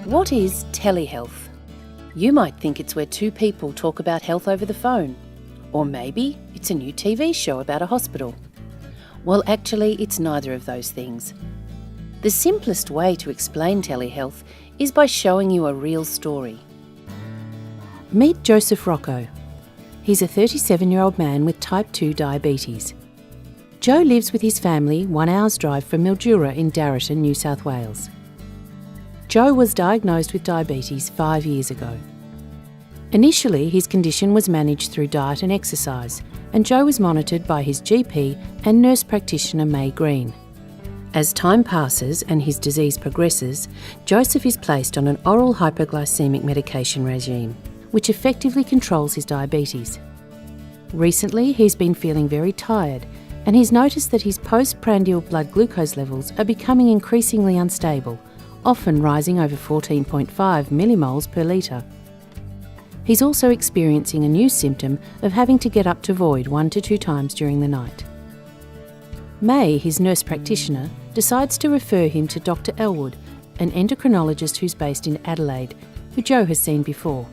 What is telehealth? You might think it's where two people talk about health over the phone. Or maybe it's a new TV show about a hospital. Well, actually, it's neither of those things. The simplest way to explain telehealth is by showing you a real story. Meet Joseph Rocco. He's a 37-year-old man with type 2 diabetes. Joe lives with his family 1 hour's drive from Mildura in Darrarton, New South Wales. Joe was diagnosed with diabetes 5 years ago. Initially, his condition was managed through diet and exercise, and Joe was monitored by his GP and nurse practitioner May Green. As time passes and his disease progresses, Joseph is placed on an oral hypoglycemic medication regime, which effectively controls his diabetes. Recently, he's been feeling very tired, and he's noticed that his postprandial blood glucose levels are becoming increasingly unstable, often rising over 14.5 millimoles per litre. He's also experiencing a new symptom of having to get up to void 1 to 2 times during the night. May, his nurse practitioner, decides to refer him to Dr. Elwood, an endocrinologist who's based in Adelaide, who Joe has seen before.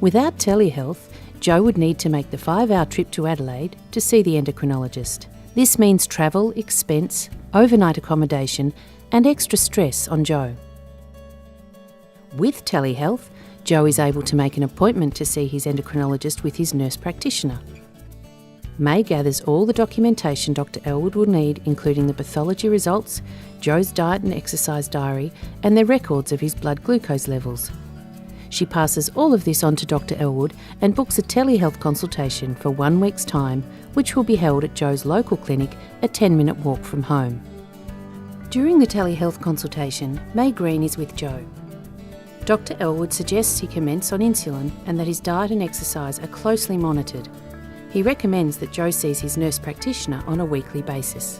Without telehealth, Joe would need to make the 5-hour trip to Adelaide to see the endocrinologist. This means travel, expense, overnight accommodation, and extra stress on Joe. With telehealth, Joe is able to make an appointment to see his endocrinologist with his nurse practitioner. May gathers all the documentation Dr. Elwood will need, including the pathology results, Joe's diet and exercise diary, and their records of his blood glucose levels. She passes all of this on to Dr. Elwood and books a telehealth consultation for 1 week's time, which will be held at Joe's local clinic, a 10-minute walk from home. During the telehealth consultation, May Green is with Joe. Dr. Elwood suggests he commence on insulin and that his diet and exercise are closely monitored. He recommends that Joe sees his nurse practitioner on a weekly basis.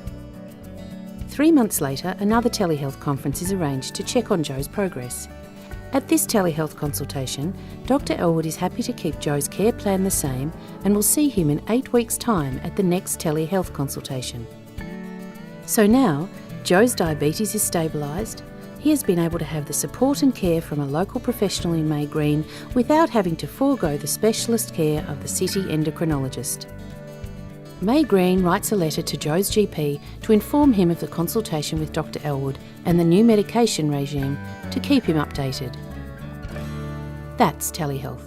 3 months later, another telehealth conference is arranged to check on Joe's progress. At this telehealth consultation, Dr. Elwood is happy to keep Joe's care plan the same and will see him in 8 weeks' time at the next telehealth consultation. So now, Joe's diabetes is stabilised. He has been able to have the support and care from a local professional in May Green without having to forego the specialist care of the city endocrinologist. May Green writes a letter to Joe's GP to inform him of the consultation with Dr. Elwood and the new medication regime to keep him updated. That's telehealth.